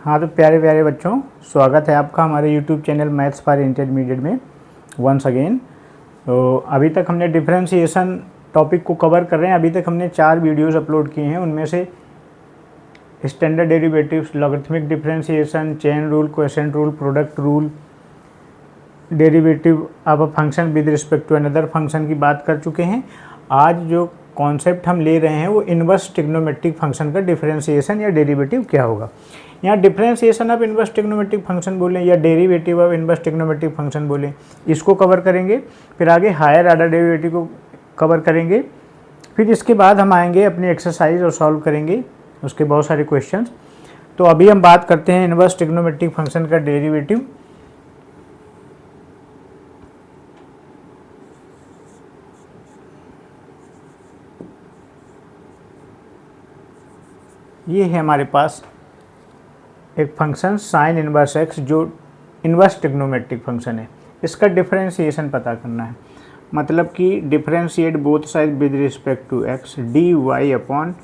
हाँ तो प्यारे प्यारे बच्चों, स्वागत है आपका हमारे YouTube channel maths for intermediate में वंस अगेन। तो अभी तक हमने डिफरेंशिएशन टॉपिक को कवर कर रहे हैं। अभी तक हमने 4 वीडियोस अपलोड किए हैं। उनमें से standard derivatives, logarithmic differentiation, chain rule, quotient rule, product rule, derivative of a function with respect to another function की बात कर चुके हैं। आज जो कॉन्सेप्ट हम ले रहे हैं वो इन्वर्स ट्रिग्नोमेट्रिक फंक्शन का डिफरेंशिएशन या डेरिवेटिव क्या होगा। यहाँ differentiation of inverse trigonometric function बोलें या derivative of inverse trigonometric function बोलें, इसको कवर करेंगे। फिर आगे हायर ऑर्डर डेरिवेटिव को कवर करेंगे। फिर इसके बाद हम आएंगे अपनी एक्सरसाइज और सॉल्व करेंगे उसके बहुत सारे क्वेश्चंस। तो अभी हम बात करते हैं इन्वर्स ट्रिग्नोमेट्रिक फंक्शन का डेरिवेटिव। ये है हमारे पास एक फंक्शन साइन इनवर्स एक्स जो इन्वर्स ट्रिग्नोमेट्रिक फंक्शन है। इसका डिफरेंशिएशन पता करना है, मतलब कि differentiate both side with respect to x, d y upon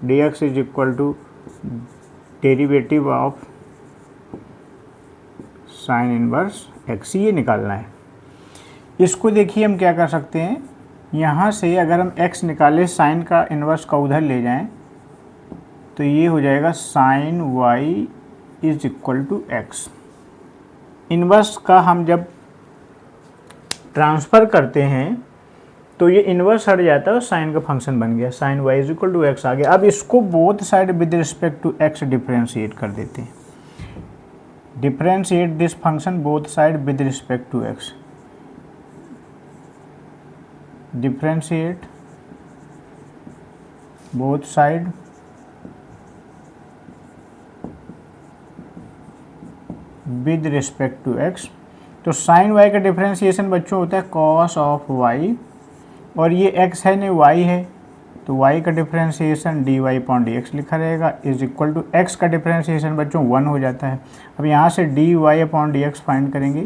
d x is equal to derivative of sine inverse x, ये निकालना है। इसको देखिए हम क्या कर सकते हैं, यहाँ से अगर हम x निकालें, साइन का इन्वर्स का उधर ले जाएं तो ये हो जाएगा sine y is equal to x. Inverse का हम जब ट्रांसफ़र करते हैं तो ये इन्वर्स हट जाता है और साइन का फंक्शन बन गया, sine y is equal to x आ गया। अब इसको both side with respect to x differentiate कर देते हैं। Differentiate this function both side with respect to x। Differentiate both side with respect to x। तो साइन y का differentiation बच्चों होता है कॉस ऑफ y, और ये x है नहीं y है, तो y का डिफरेंशिएशन dy अपॉन dx लिखा रहेगा इज इक्वल टू x का डिफरेंशिएशन बच्चों 1 हो जाता है। अब यहाँ से dy अपॉन dx फाइंड करेंगे।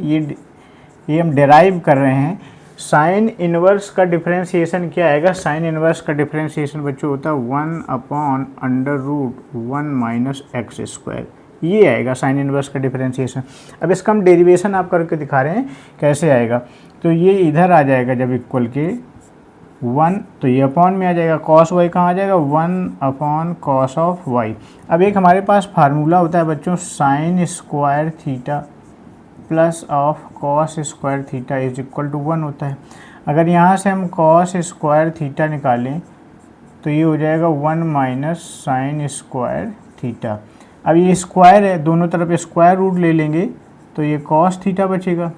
ये हम डेराइव कर रहे हैं। साइन इनवर्स का डिफरेंशिएशन क्या आएगा, साइन इनवर्स का डिफरेंशिएशन बच्चों होता है 1 upon under root 1 minus x square, ये आएगा साइन इनवर्स का डिफरेंशिएशन। अब इसका हम डेरिवेशन आप करके दिखा रहे हैं कैसे आएगा। तो ये इधर आ जाएगा जब इक्वल के 1, तो ये अपॉन में आ जाएगा, कॉस वाई कहाँ आ जाएगा 1 अपॉन कॉस ऑफ वाई। अब एक हमारे पास फार्मूला होता है बच्चों, sine square theta plus of cos square theta is equal to 1 होता है। अगर यहाँ से हम कॉस स्क्वायर थीटा निकालें तो ये हो जाएगा 1 माइनस साइन स्क्वायर थीटा। अब ये स्क्वायर है, दोनों तरफ स्क्वायर रूट ले लेंगे तो ये कॉस थीटा बचेगा,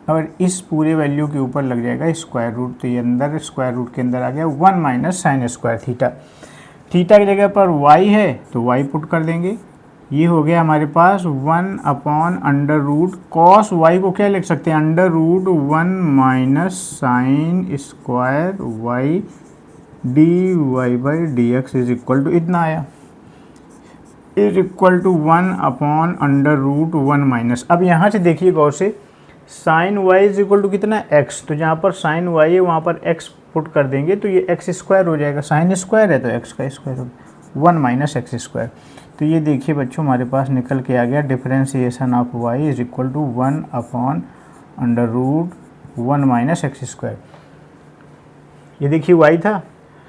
और इस पूरे वैल्यू के ऊपर लग जाएगा स्क्वायर रूट, तो ये अंदर स्क्वायर रूट के अंदर आ गया 1 minus sine square theta. Theta की जगह पर y है तो y पुट कर देंगे। ये हो गया हमारे पास 1 upon under root cos y को क्या लिख सकते हैं, under root 1 minus sine square y d y by d x is equal to इतना आया, is equal to 1 upon under root 1 minus. अब यहाँ से देखिए गौर से, sine y is equal to कितना x, तो जहाँ पर साइन y है वहाँ पर x पुट कर देंगे तो ये x स्क्वायर हो जाएगा, साइन स्क्वायर है तो x का स्क्वायर हो, 1 माइनस एक्स स्क्वायर। तो ये देखिए बच्चों हमारे पास निकल के आ गया differentiation of y is equal to 1 upon under root 1 minus x square. ये देखिए y था,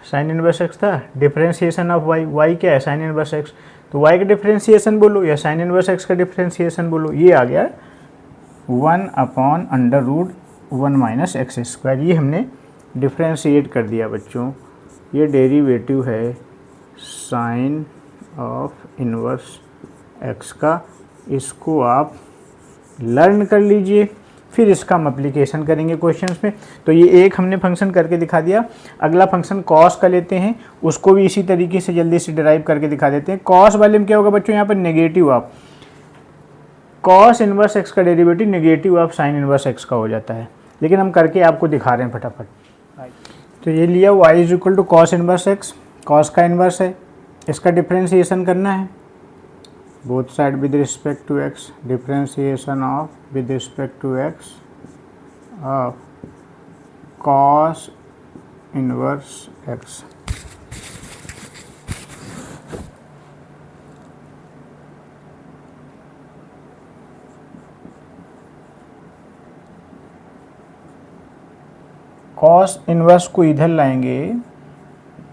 साइन इनवर्स x था, डिफरेंशिएशन ऑफ y क्या है, साइन इनवर्स x, तो y का डिफरेंशिएशन बोलो या साइन इनवर्स x का डिफरेंशिएशन बोलो, ये आ गया 1 upon under root 1 minus x square. ये हमने डिफरेंशिएट कर दिया बच्चों। ये डेरिवेटिव है साइन ऑफ इनवर्स x का, इसको आप लर्न कर लीजिए, फिर इसका हम एप्लीकेशन करेंगे क्वेश्चंस में। तो ये एक हमने फंक्शन करके दिखा दिया। अगला फंक्शन कॉस का लेते हैं, उसको भी इसी तरीके से जल्दी से डिराइव करके दिखा देते हैं। कॉस वाले में क्या होगा बच्चों, यहाँ पर negative of cos inverse x का derivative negative of sine inverse x का हो जाता है, लेकिन हम करके आपको दिखा रहे हैं फटाफट। तो ये लिया y is equal to cos inverse x, cos का इनवर्स है, इसका डिफरेंशिएशन करना है both side with respect to x, differentiation of with respect to x of cos inverse x। Cos inverse को इधर लाएंगे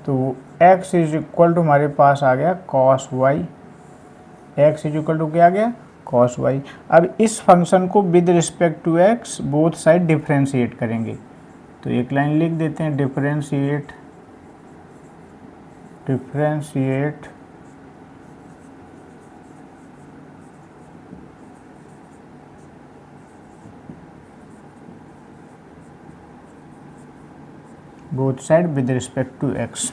तो x इज इक्वल टू हमारे पास आ गया cos y, x is equal to क्या आ गया कॉस वाई। अब इस फंक्शन को with respect to x both side differentiate करेंगे, तो एक लाइन लिख देते हैं differentiate both side with respect to x।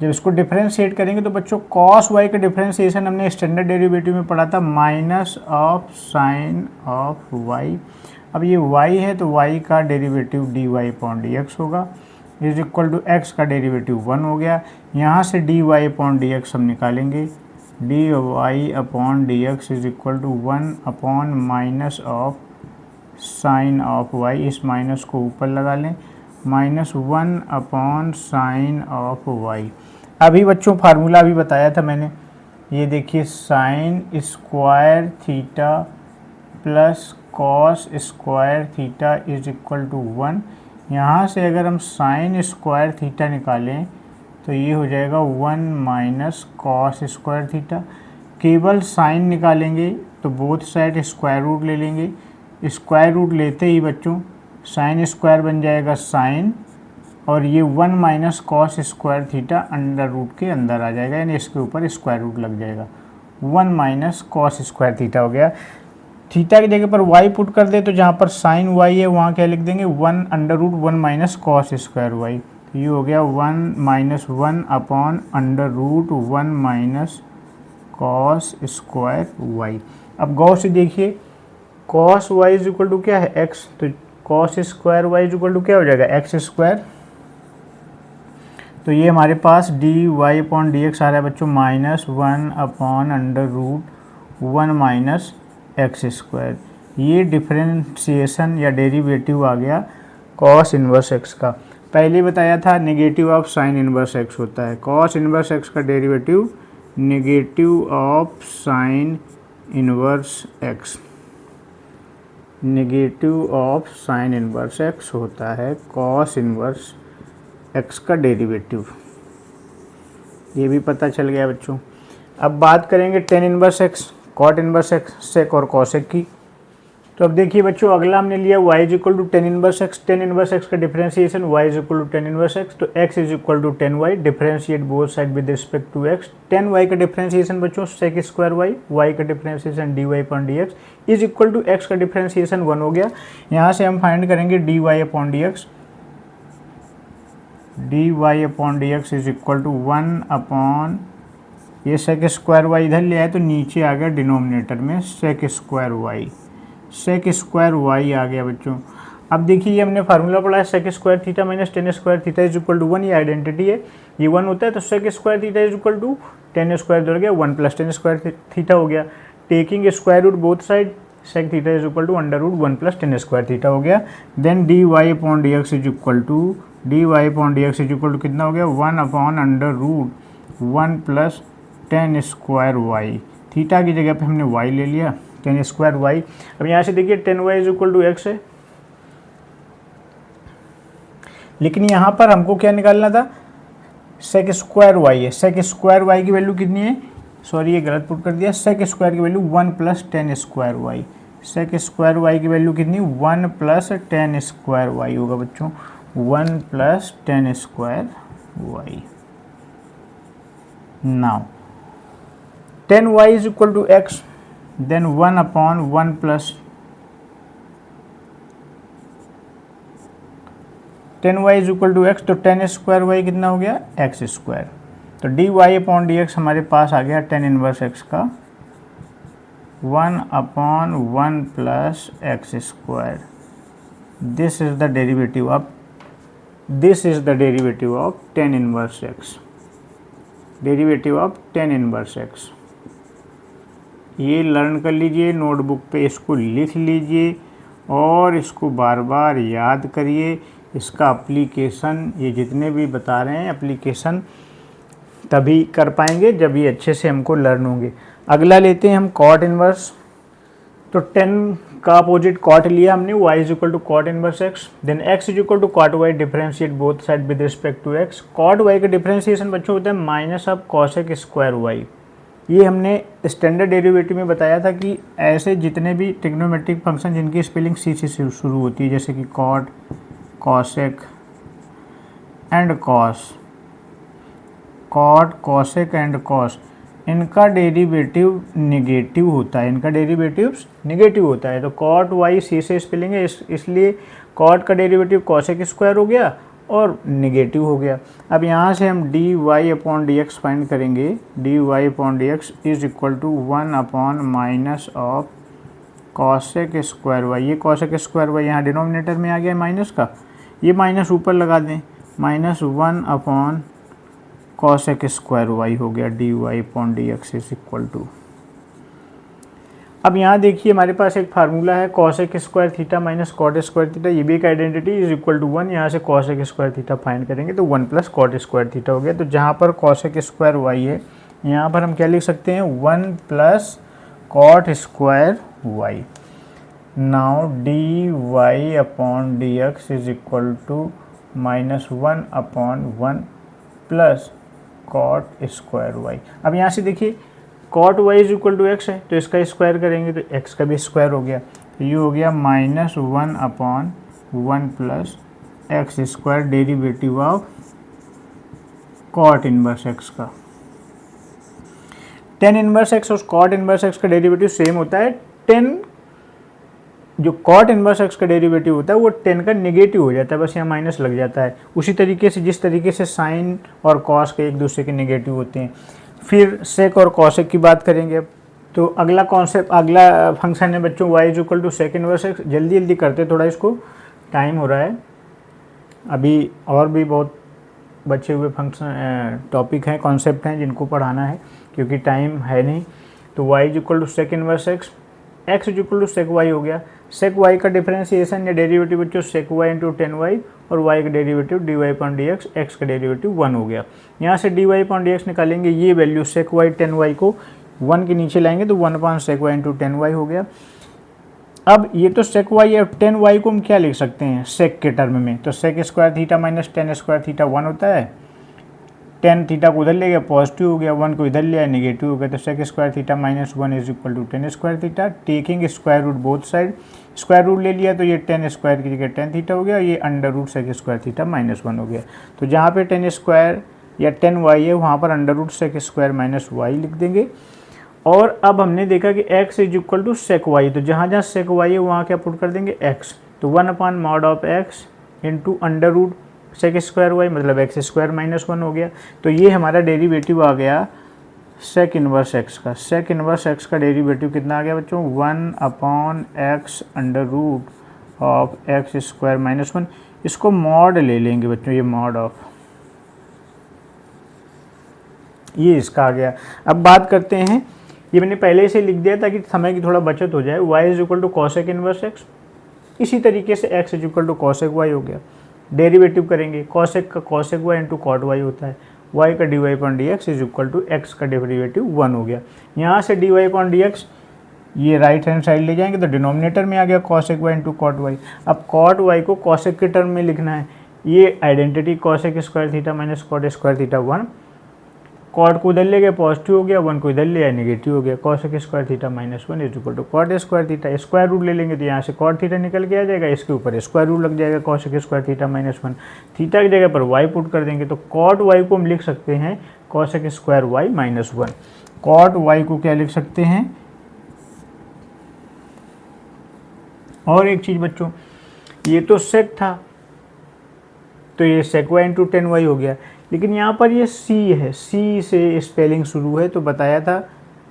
जब इसको डिफरेंशिएट करेंगे तो बच्चों cos y का डिफरेंशिएशन हमने स्टैंडर्ड डेरिवेटिव में पढ़ा था minus of sine of y। अब ये y है तो y का डेरिवेटिव dy अपॉन dx होगा इज इक्वल टू x का डेरिवेटिव 1 हो गया। यहाँ से dy अपॉन dx हम निकालेंगे, dy upon dx is equal to 1 upon minus of sine of y, इस माइनस को ऊपर लगा लें, -1 अपॉन साइन ऑफ y। अभी बच्चों फार्मूला अभी बताया था मैंने, ये देखिए sine square theta plus cos square theta is equal to 1। यहाँ से अगर हम साइन स्क्वायर थीटा निकालें तो ये हो जाएगा 1 माइनस कॉस स्क्वायर थीटा। केवल साइन निकालेंगे तो बोथ साइड स्क्वायर रूट ले लेंगे, स्क्वायर रूट लेते ही बच्चों साइन स्क्वायर बन जाएगा साइन, और ये 1 minus cos square theta under root के अंदर आ जाएगा, यानी इसके ऊपर स्क्वायर रूट लग जाएगा। 1 माइनस कॉस स्क्वायर थीटा हो गया। थीटा की जगह पर y पुट कर दे तो जहाँ पर साइन y है वहाँ क्या लिख देंगे 1 under root 1 minus cos square y। तो ये हो गया 1 minus 1 upon under root 1 minus cos square y। अब गौर से देखिए cos y is equal to क्या है x, तो cos square y is equal to क्या हो जाएगा एक्स स्क्वायर। तो ये हमारे पास d y upon d x आ रहा है बच्चों -1 upon under root 1 minus x square. ये डिफरेंशिएशन या डेरिवेटिव आ गया कॉस इन्वर्स एक्स का। पहले बताया था negative of sine inverse x होता है, कॉस इन्वर्स एक्स का derivative negative of sine inverse x, negative of sine inverse x होता है कॉस इन्वर्स एक्स का डेरिवेटिव। ये भी पता चल गया बच्चों। अब बात करेंगे tan inverse x, cot inverse x, sec और कॉसेक की। तो अब देखिए बच्चों अगला हमने लिया y is equal to tan inverse x. Tan inverse x का differentiation y is equal to tan inverse x, तो x is equal to 10y, differentiate both side with respect to x। 10y का differentiation बच्चों sec square y का differentiation dy upon dx is equal to x का differentiation 1 हो गया। यहाँ से हम फाइंड करेंगे dy upon dx, dy upon dx is equal to 1 upon ये सेक स्क्वायर y इधर ले आए तो नीचे आ गया डिनोमिनेटर में sec square y, sec square y आ गया बच्चों। अब देखिए ये हमने फार्मूला पढ़ा है sec square theta minus tan square theta is equal to 1, ये आइडेंटिटी है, ये 1 होता है तो sec square theta is equal to tan square जुड़ गया 1 प्लस टेन स्क्वायर थीटा हो गया। Taking square root both side sec theta is equal to under root 1 plus tan square theta हो गया। Then d y upon d x is equal to कितना हो गया 1 upon under root 1 plus tan square y. Theta की जगह पे हमने y ले लिया टेन स्क्वायर वाई। अब यहाँ से देखिए 10y is equal to x है, लेकिन यहाँ पर हमको क्या निकालना था सेक स्क्वायर वाई है। सेक स्क्वायर वाई की वैल्यू कितनी है, सॉरी ये गलत पुट कर दिया, सेक स्क्वायर की value 1 plus tan square y. Sec square y की वैल्यू कितनी 1 प्लस टेन स्क्वायर वाई होगा बच्चों, 1 plus tan square y. Now 10y is equal to x, then 1 upon 1 plus 10y is equal to x, तो tan square y कितना हो गया x square. तो d y upon d x हमारे पास आ गया टेन इनवर्स एक्स का 1 upon 1 plus x square. This is the derivative of tan inverse x, derivative of tan inverse x. ये लर्न कर लीजिए, नोटबुक पे इसको लिख लीजिए और इसको बार बार याद करिए। इसका एप्लीकेशन ये जितने भी बता रहे हैं एप्लीकेशन तभी कर पाएंगे जब ये अच्छे से हमको लर्न होंगे। अगला लेते हैं हम कॉट इनवर्स। तो 10 का अपोजिट कॉट लिया हमने, y is equal to cot inverse x, then x is equal to cot y, differentiate both side with respect to x। Cot y का डिफरेंशिएशन बच्चों होता है minus of cosec square y। ये हमने standard derivative में बताया था कि ऐसे जितने भी ट्रिग्नोमेट्रिक फंक्शन जिनकी स्पेलिंग सी से शुरू होती है, जैसे कि cot, cosec and cos, cot, cosec and cos, इनका डेरिवेटिव निगेटिव होता है, इनका डेरिवेटिव निगेटिव होता है। तो कॉट वाई सी से स्पेलिंग है, इसलिए कॉट का डेरिवेटिव कॉसेक स्क्वायर हो गया और निगेटिव हो गया। अब यहाँ से हम d y upon d x find करेंगे। D y upon d x is equal to 1 upon minus of cosec square y. ये कॉसेक स्क्वायर वाई यहाँ डिनोमिनेटर में आ गया माइनस का, ये माइनस ऊपर लगा दें, minus 1 upon cosec square y हो गया। D y upon d x is equal to, अब यहाँ देखिए हमारे पास एक फार्मूला है cosec square theta minus cot square theta, ये भी एक आइडेंटिटी इज इक्वल टू 1। यहाँ से कॉसेक स्क्वायर थीटा फाइंड करेंगे तो 1 प्लस कॉट स्क्वायर थीटा हो गया। तो जहाँ पर कॉसेक स्क्वायर वाई है, यहाँ पर हम क्या लिख सकते हैं, 1 plus cot square y. Now d y upon d x is equal to minus 1 upon 1 plus cot square y. अब यहाँ से देखिए cot y is equal to x है, तो इसका स्क्वायर करेंगे तो एक्स का भी स्क्वायर हो गया। तो ये हो गया minus 1 upon 1 plus x square, derivative of cot inverse x का। टेन इनवर्स एक्स और कॉट इनवर्स एक्स का डेरिवेटिव सेम होता है। 10 जो कॉट इनवर्स एक्स का डेरिवेटिव होता है वो 10 का नेगेटिव हो जाता है, बस यहाँ माइनस लग जाता है। उसी तरीके से जिस तरीके से साइन और कॉस के एक दूसरे के नेगेटिव होते हैं। फिर सेक और कॉसेक की बात करेंगे। तो अगला कॉन्सेप्ट, अगला फंक्शन है बच्चों y is equal to sec inverse x. जल्दी जल्दी करते, थोड़ा इसको टाइम हो रहा है, अभी और भी बहुत बचे हुए फंक्शन टॉपिक हैं, कॉन्सेप्ट हैं जिनको पढ़ाना है, क्योंकि टाइम है नहीं। तो y is equal to sec inverse x, x is equal to sec y हो गया। सेक y का डिफरेंशिएशन या डेरिवेटिव बच्चों सेक y इंटू 10y, और y का derivative d y upon d x, x का डेरिवेटिव 1 हो गया। यहाँ से d y upon d x निकालेंगे, ये वैल्यू सेक y 10y को 1 के नीचे लाएंगे तो 1 upon sec y into 10y हो गया। अब ये तो सेक y और 10y को हम क्या लिख सकते हैं सेक के टर्म में, तो sec square theta minus 10 square theta 1 होता है। 10 थीटा को उधर ले गया पॉजिटिव हो गया, 1 को इधर ले आया नेगेटिव हो गया। तो sec square theta minus 1 is equal to 10 square theta, taking square root both side. Square root ले लिया तो ये 10 स्क्वायर की जगह 10 थीटा हो गया, ये under root sec square theta minus 1 हो गया। तो जहाँ पे 10 स्क्वायर या 10 वाई है वहाँ पर under root sec square minus y लिख देंगे। और अब हमने देखा कि x is equal to sec y, तो जहाँ जहाँ सेक वाई है वहाँ क्या पुट कर देंगे x। तो 1 अपॉन mod of x into under root sec square y, मतलब एक्स स्क्वायर माइनस 1 हो गया। तो ये हमारा डेरिवेटिव आ गया सेक इनवर्स एक्स का। सेक इनवर्स एक्स का डेरिवेटिव कितना आ गया बच्चों, 1 upon x under root of x square minus 1। इसको मॉड ले लेंगे बच्चों, ये मॉड ऑफ, ये इसका आ गया। अब बात करते हैं, ये मैंने पहले से लिख दिया ताकि समय की थोड़ा बचत हो जाए। y is equal to cosec inverse x, इसी तरीके से x is equal to cosec y हो गया। डेरिवेटिव करेंगे, कॉसेक का cosec y into cot y होता है। y का d y upon d x is equal to x का डेरिवेटिव 1 हो गया। यहाँ से d y upon d x ये राइट हैंड साइड ले जाएंगे तो डिनोमिनेटर में आ गया cosec y into cot Y. अब कॉट वाई को कॉसेक के टर्म में लिखना है, ये identity cosec square theta minus cot square theta 1। Cot को इधर ले गया पॉजिटिव हो गया, 1 को इधर ले आया नेगेटिव हो गया। Cosec square theta minus 1 is equal to cot square theta. Square root ले लेंगे तो यहाँ से कॉट थीटा निकल के आ जाएगा, इसके ऊपर स्क्वायर रूट लग जाएगा cosec square theta minus 1। Theta की जगह पर वाई पुट कर देंगे तो कॉट वाई को हम लिख सकते हैं cosec square y minus 1। Cot y को क्या लिख सकते हैं। और एक चीज़ बच्चों, ये तो सेक था तो ये सेक वाई इंटू 10y हो गया, लेकिन यहाँ पर ये c है, c से स्पेलिंग शुरू है। तो बताया था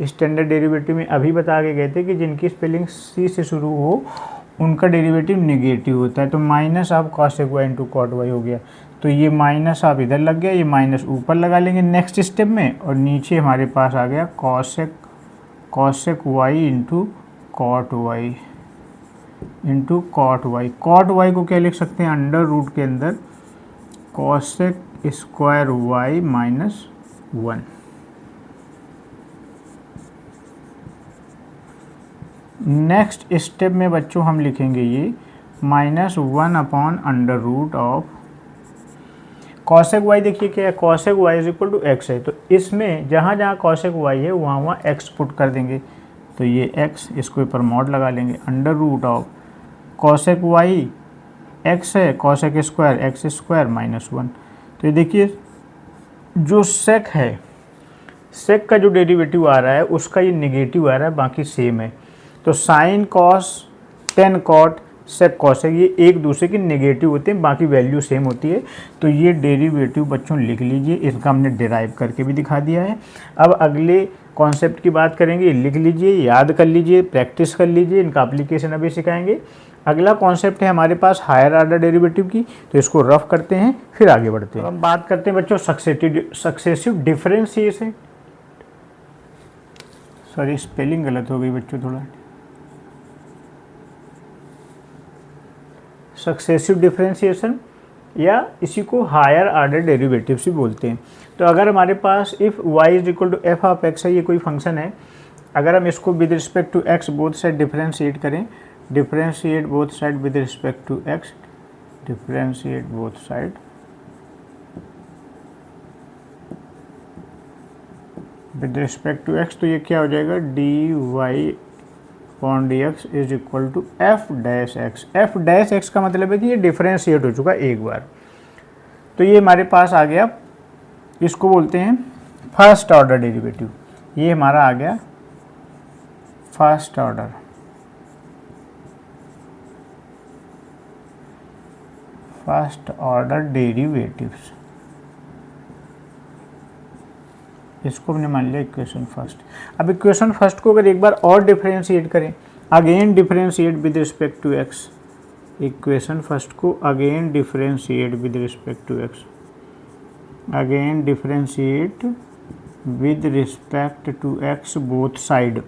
स्टैंडर्ड डेरिवेटिव में, अभी बता के गए थे कि जिनकी स्पेलिंग c से शुरू हो उनका डेरिवेटिव नेगेटिव होता है। तो माइनस आप cosec y into cot y हो गया, तो ये माइनस आप इधर लग गया, ये माइनस ऊपर लगा लेंगे नेक्स्ट स्टेप में, और नीचे हमारे पास आ गया cosec y into cot y into cot y. Cot y को क्या लिख सकते हैं, अंडर रूट के अंदर cosec square y minus 1। Next step में बच्चों हम लिखेंगे ये -1 upon under root of cosec y. देखिए क्या है, cosec y is equal to x है, तो इसमें जहाँ जहाँ कॉसेक वाई है वहाँ वहाँ एक्स पुट कर देंगे, तो ये एक्स, इसको ऊपर मॉड लगा लेंगे, under root of cosec y x है, कॉसेक स्क्वायर एक्स स्क्वायर -1। तो ये देखिए जो सेक है, सेक का जो डेरिवेटिव आ रहा है उसका ये नेगेटिव आ रहा है, बाकी सेम है। तो sine cos tan cot sec cosec ये एक दूसरे की नेगेटिव होते हैं, बाकी वैल्यू सेम होती है। तो ये डेरिवेटिव बच्चों लिख लीजिए, इसका हमने डिराइव करके भी दिखा दिया है। अब अगले कॉन्सेप्ट की बात करेंगे, लिख लीजिए, याद कर लीजिए, प्रैक्टिस कर लीजिए, इनका एप्लीकेशन अभी सिखाएंगे। अगला कॉन्सेप्ट है हमारे पास हायर ऑर्डर डेरिवेटिव की, तो इसको रफ करते हैं फिर आगे बढ़ते हैं। अब बात करते हैं बच्चों सक्सेसिव डिफरेंशिएशन, सॉरी स्पेलिंग गलत हो गई बच्चों थोड़ा, सक्सेसिव डिफरेंशिएशन या इसी को हायर ऑर्डर डेरिवेटिव भी बोलते हैं। तो अगर हमारे पास if y is equal to f of x है, ये कोई फंक्शन है, अगर हम इसको with respect to x both side differentiate करें, differentiate both side with respect to x, differentiate both side with respect to x, तो ये क्या हो जाएगा, dy upon dx is equal to f dash x. F dash x का मतलब है कि ये डिफरेंशिएट हो चुका एक बार, तो ये हमारे पास आ गया, इसको बोलते हैं फर्स्ट ऑर्डर डेरिवेटिव। ये हमारा आ गया first order, first order derivatives, इसको हमने मान लिया इक्वेशन फर्स्ट। अब इक्वेशन फर्स्ट को अगर एक बार और डिफरेंशिएट करें, again differentiate with respect to x, equation first को again differentiate with respect to x, again differentiate with respect to x both side.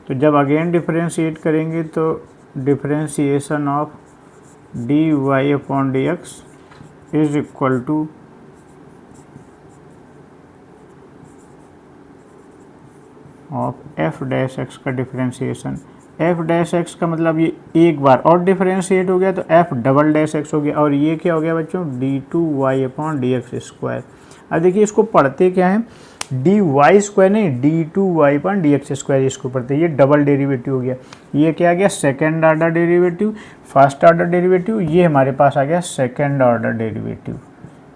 तो जब अगेन डिफरेंशिएट करेंगे तो differentiation of d y upon d x is equal to of f dash x का differentiation. F dash x का मतलब ये एक बार और डिफरेंशिएट हो गया तो एफ डबल डैश एक्स हो गया, और ये क्या हो गया बच्चों, d two y upon d x square. अब देखिए इसको पढ़ते क्या है, डी वाई स्क्वायर नहीं, d two y upon d x square, इसको पढ़ते, ये डबल डेरिवेटिव हो गया। ये क्या आ गया, second order derivative, first order derivative, ये हमारे पास आ गया सेकेंड ऑर्डर डेरिवेटिव।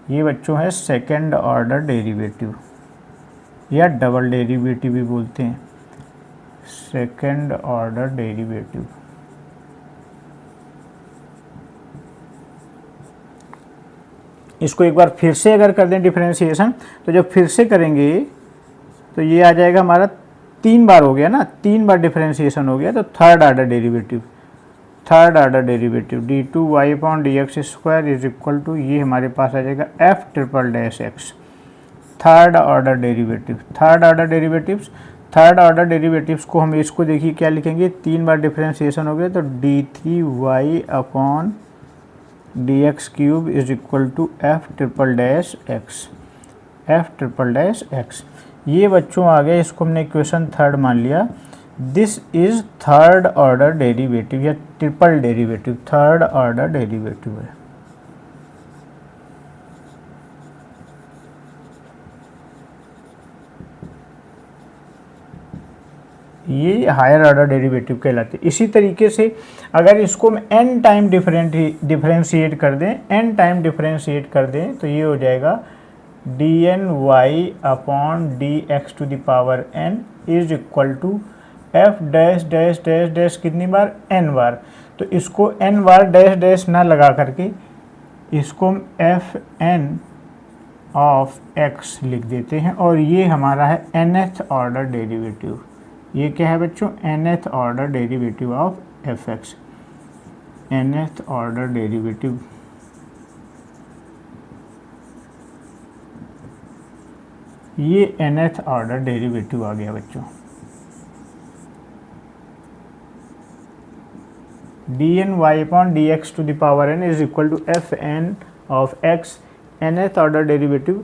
ये बच्चों है सेकेंड ऑर्डर डेरिवेटिव या डबल डेरिवेटिव भी बोलते हैं, सेकेंड ऑर्डर डेरिवेटिव। इसको एक बार फिर से अगर कर दें डिफरेंशिएशन, तो जब फिर से करेंगे तो ये आ जाएगा हमारा, तीन बार हो गया ना, तीन बार डिफरेंशिएशन हो गया, तो third order derivative, third order derivative d two y upon d x square is equal to, ये हमारे पास आ जाएगा f triple dash x, third order derivative. Third order derivatives, third order derivatives को हम इसको देखिए क्या लिखेंगे, तीन बार डिफरेंशिएशन हो गया, तो d three y upon d x cube is equal to f triple dash x, f triple dash x. ये बच्चों आ गया, इसको हमने इक्वेशन थर्ड मान लिया। This is third order derivative या triple derivative, third order derivative है। ये हायर ऑर्डर डेरिवेटिव कहलाते हैं। इसी तरीके से अगर इसको हम n टाइम डिफरेंशिएट कर दें, n टाइम डिफरेंशिएट कर दें, तो ये हो जाएगा d n y upon d x to the power n is equal to f dash dash dash dash कितनी बार, n बार। तो इसको n बार डैश डैश ना लगा करके इसको हम एफ n ऑफ x लिख देते हैं, और ये हमारा है nth ऑर्डर डेरिवेटिव। ये क्या है बच्चों, nth order derivative of f x, nth order derivative. ये nth ऑर्डर डेरिवेटिव आ गया बच्चों। D n y upon d x to the power n is equal to f n of x, nth order derivative.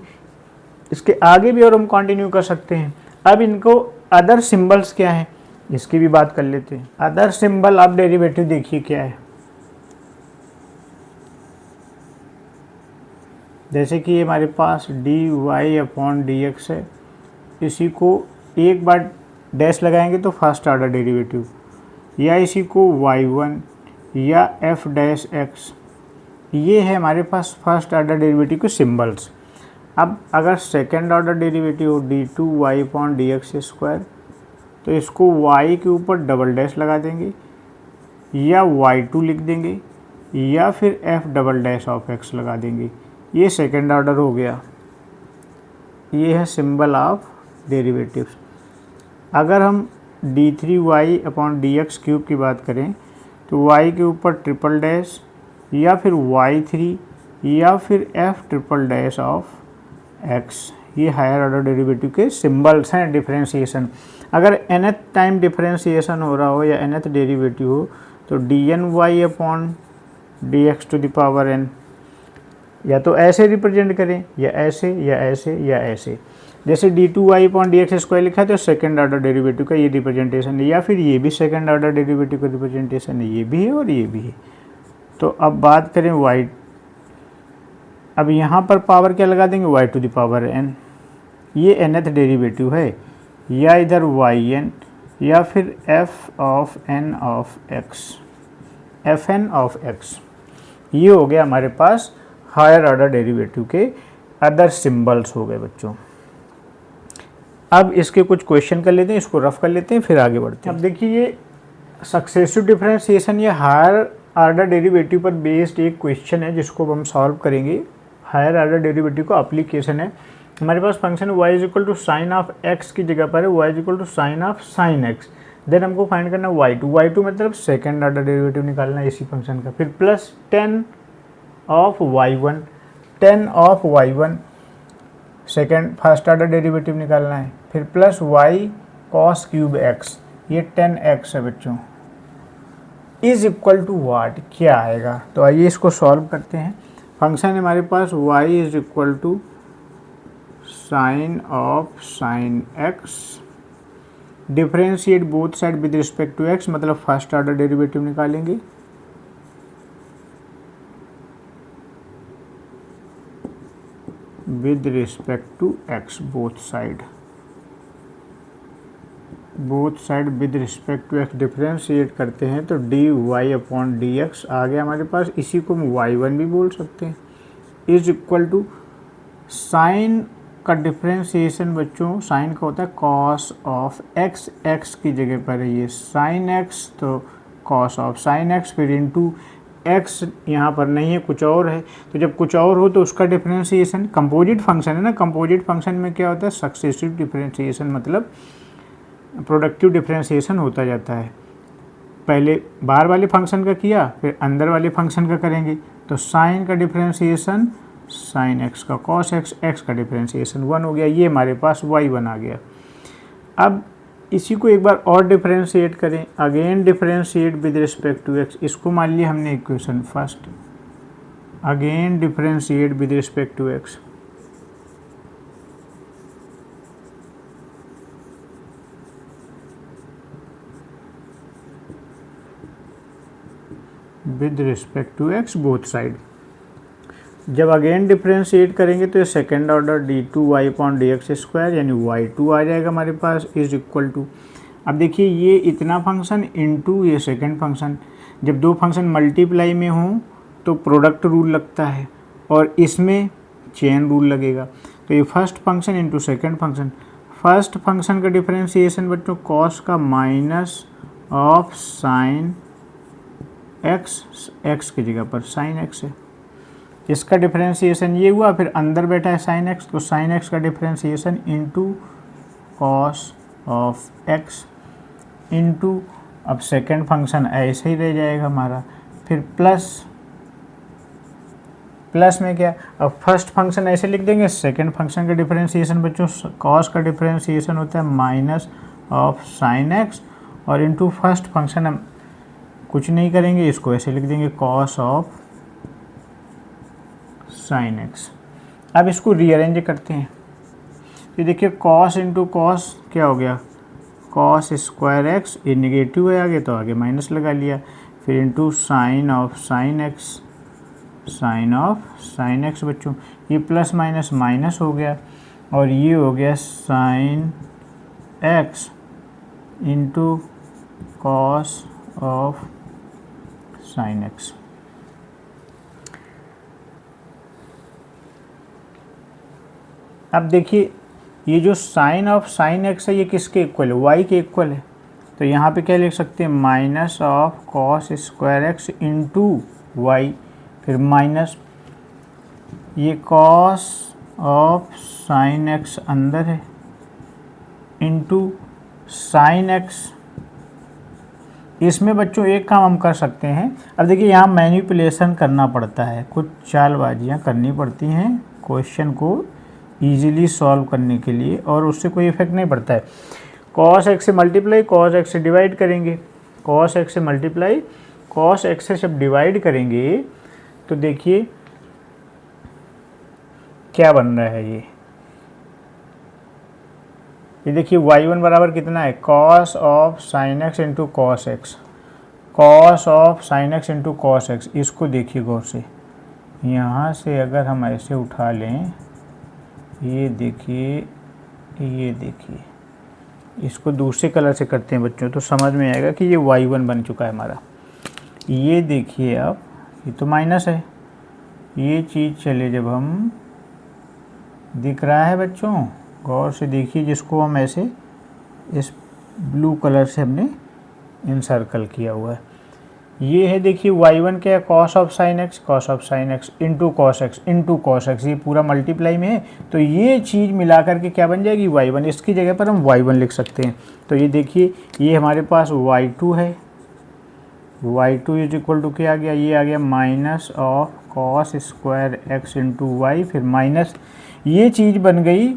इसके आगे भी और हम continue कर सकते हैं। अब इनको अदर सिंबल्स क्या हैं, इसकी भी बात कर लेते हैं। अदर सिंबल ऑफ डेरिवेटिव देखिए क्या है। जैसे कि हमारे पास d y upon d x है, इसी को एक बार डैश लगाएंगे तो फर्स्ट ऑर्डर डेरिवेटिव, या इसी को y1 या f डैश x, ये है हमारे पास फर्स्ट ऑर्डर डेरिवेटिव के सिंबल्स। अब अगर सेकेंड ऑर्डर डेरिवेटिव हो d2y upon d x square, तो इसको y के ऊपर डबल डैश लगा देंगे या y2 लिख देंगे या फिर f double dash of x लगा देंगे। ये सेकेंड ऑर्डर हो गया। ये है सिंबल ऑफ डेरिवेटिव्स। अगर हम d3y upon d x cube की बात करें तो y के ऊपर ट्रिपल डैश या फिर y3 या फिर f triple dash of x, ये हायर ऑर्डर डेरिवेटिव के सिंबल्स हैं डिफरेंशिएशन। अगर nth टाइम डिफरेंशिएशन हो रहा हो या nth डेरिवेटिव हो तो dny अपॉन d x to the power n, या तो ऐसे रिप्रेजेंट करें या ऐसे या ऐसे या ऐसे। जैसे d2y upon d x square लिखा है तो सेकंड ऑर्डर डेरिवेटिव का ये रिप्रेजेंटेशन है, या फिर ये भी सेकंड ऑर्डर डेरिवेटिव का रिप्रेजेंटेशन है, ये भी है और ये भी है। तो अब बात करें y, अब यहाँ पर पावर क्या लगा देंगे, y to the power n, ये nth डेरिवेटिव है, या इधर yn या फिर f of n of x, fn of x। ये हो गया हमारे पास हायर ऑर्डर डेरिवेटिव के अदर सिंबल्स हो गए बच्चों। अब इसके कुछ क्वेश्चन कर लेते हैं, इसको रफ कर लेते हैं फिर आगे बढ़ते हैं। अब देखिए ये सक्सेसिव डिफरेंशिएशन या हायर ऑर्डर डेरिवेटिव पर बेस्ड एक क्वेश्चन है जिसको हम सॉल्व करेंगे। हायर ऑर्डर डेरिवेटिव का एप्लीकेशन है। हमारे पास function y is equal to sine of x की जगह पर है y is equal to sine of sine x। Then हमको फाइंड करना y2 मतलब सेकेंड ऑर्डर डेरिवेटिव निकालना है इसी फंक्शन का। फिर plus 10 of y1, 10 of y1 second first order derivative निकालना है। फिर plus y cos cube x, ये 10x है बच्चों, इज इक्वल टू वाट, क्या आएगा। तो आइए इसको सॉल्व करते हैं। फंक्शन है हमारे पास y is equal to sine of sine x, differentiate both side with respect to x, मतलब फर्स्ट ऑर्डर डेरिवेटिव निकालेंगे। With respect to x, both side with respect to x differentiate करते हैं तो d y upon d x आ गया हमारे पास। इसी को हम y1 भी बोल सकते हैं। इज इक्वल टू साइन का डिफरेंशिएशन बच्चों, साइन का होता है कॉस ऑफ x, x की जगह पर है ये साइन x, तो कॉस ऑफ साइन x, फिर इनटू x यहाँ पर नहीं है, कुछ और है। तो जब कुछ और हो तो उसका डिफरेंशिएशन, कंपोजिट फंक्शन है ना, कंपोजिट फंक्शन में क्या होता है, सक्सेसिव डिफरेंशिएशन मतलब प्रोडक्टिव डिफरेंशिएशन होता जाता है। पहले बाहर वाले फंक्शन का किया फिर अंदर वाले फंक्शन का करेंगे। तो साइन का डिफरेंशिएशन साइन x का कॉस x, x का डिफरेंशिएशन 1 हो गया। ये हमारे पास y1 आ गया। अब इसी को एक बार और डिफरेंशिएट करें, again differentiate with respect to x। इसको मान लिया हमने equation first, again differentiate with respect to x। With respect to x both side. जब अगेन डिफरेंशिएट करेंगे तो ये second order d2y upon d x square यानी y2 आ जाएगा हमारे पास, इज इक्वल टू। अब देखिए ये इतना फंक्शन इनटू ये सेकंड फंक्शन, जब दो फंक्शन मल्टीप्लाई में हों तो प्रोडक्ट रूल लगता है और इसमें चेन रूल लगेगा। तो ये first function into second function, first function का डिफरेंशिएशन बच्चों कॉस का minus of sine x, x की जगह पर साइन x है, इसका डिफरेंशिएशन ये हुआ। फिर अंदर बैठा है साइन x, तो साइन x का differentiation into cos of x into, अब सेकंड फंक्शन ऐसे ही रह जाएगा हमारा। फिर प्लस में क्या, अब फर्स्ट फंक्शन ऐसे लिख देंगे, सेकंड फंक्शन का डिफरेंशिएशन बच्चों कॉस का डिफरेंशिएशन होता है माइनस ऑफ साइन x, और इनटू फर्स्ट फंक्शन हम कुछ नहीं करेंगे, इसको ऐसे लिख देंगे कॉस ऑफ साइन x। अब इसको रीअरेंज करते हैं। तो देखिए कॉस इंटू कॉस क्या हो गया, कॉस स्क्वायर एक्स, ये निगेटिव है आगे तो आगे माइनस लगा लिया, फिर into sine of sine x, sine of sine x बच्चों, ये प्लस माइनस माइनस हो गया और ये हो गया sine x into cos of sine x. अब देखिए ये जो साइन ऑफ साइन एक्स है ये किसके इक्वल है, वाई के इक्वल है, तो यहाँ पे क्या लिख सकते हैं, minus of cos square x into y, फिर माइनस ये कॉस ऑफ साइन एक्स अंदर है इंटू साइन एक्स। इसमें बच्चों एक काम हम कर सकते हैं, अब देखिए यहाँ मैनिपुलेशन करना पड़ता है, कुछ चालबाजियाँ करनी पड़ती हैं क्वेश्चन को इजीली सॉल्व करने के लिए, और उससे कोई इफेक्ट नहीं पड़ता है। कॉस एक्स से मल्टीप्लाई कॉस एक्स से डिवाइड करेंगे, कॉस एक्स से मल्टीप्लाई कॉस एक्स से जब डिवाइड करेंगे तो देखिए क्या बन रहा है, ये देखिए y1 बराबर कितना है, cos of sine x into cos x, cos of sine x into cos x. इसको देखिए गौर से, यहाँ से अगर हम ऐसे उठा लें, ये देखिए, ये देखिए, इसको दूसरे कलर से करते हैं बच्चों तो समझ में आएगा कि ये y1 बन चुका है हमारा। ये देखिए अब ये तो माइनस है, ये चीज़ चले जब हम, दिख रहा है बच्चों, गौर से देखिए, जिसको हम ऐसे इस ब्लू कलर से हमने इनसर्कल किया हुआ है, ये है देखिए y1 क्या है, cos of sine x, cos of sine x into cos x into cos x, ये पूरा मल्टीप्लाई में है, तो ये चीज़ मिला करके क्या बन जाएगी, y1। इसकी जगह पर हम y1 लिख सकते हैं। तो ये देखिए ये हमारे पास y2 है, y2 इज इक्वल टू क्या आ गया, ये आ गया minus of cos square x into y, फिर माइनस ये चीज़ बन गई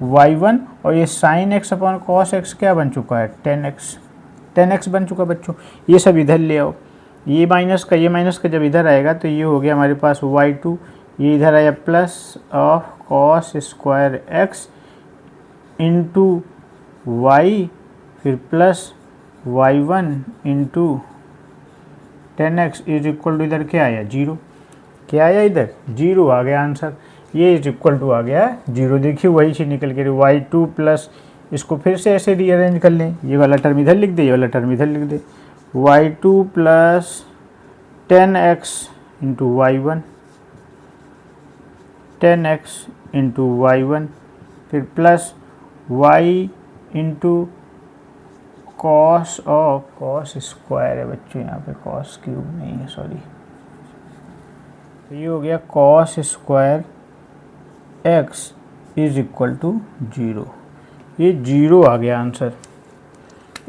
y1, और ये sine x upon cos x क्या बन चुका है, 10x बन चुका बच्चों। ये सब इधर ले आओ, ये माइनस का जब इधर आएगा तो ये हो गया हमारे पास y2, ये इधर आया plus of cos square x into y, फिर plus y1 into 10x is equal to इधर क्या आया, 0। क्या आया इधर, 0 आ गया आंसर, ये इज इक्वल टू आ गया 0। देखिए वही चीज़ निकल के y2 प्लस, इसको फिर से ऐसे रीअरेंज कर लें, ये वाला टर्म इधर लिख दे, ये वाला टर्म इधर लिख दे, y2 plus 10x into y1, 10x into y1, फिर plus y into cos of, cos square है बच्चों, यहाँ पे कॉस क्यूब नहीं है, सॉरी, तो ये हो गया cos square x is equal to 0। ये 0 आ गया आंसर,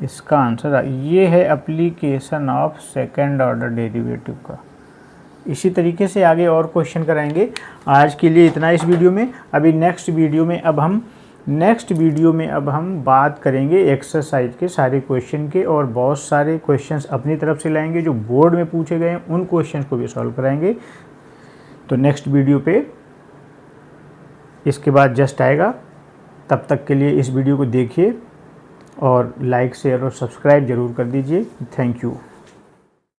इसका आंसर ये है application of second order derivative का। इसी तरीके से आगे और क्वेश्चन कराएंगे। आज के लिए इतना इस वीडियो में। अभी नेक्स्ट वीडियो में अब हम बात करेंगे एक्सरसाइज के सारे क्वेश्चन के, और बहुत सारे क्वेश्चंस अपनी तरफ से लाएंगे जो बोर्ड में पूछे गए हैं, उन क्वेश्चंस को भी सॉल्व कराएंगे। तो नेक्स्ट वीडियो पे इसके बाद जस्ट आएगा। तब तक के लिए इस वीडियो को देखिए और लाइक शेयर और सब्सक्राइब ज़रूर कर दीजिए। Thank you.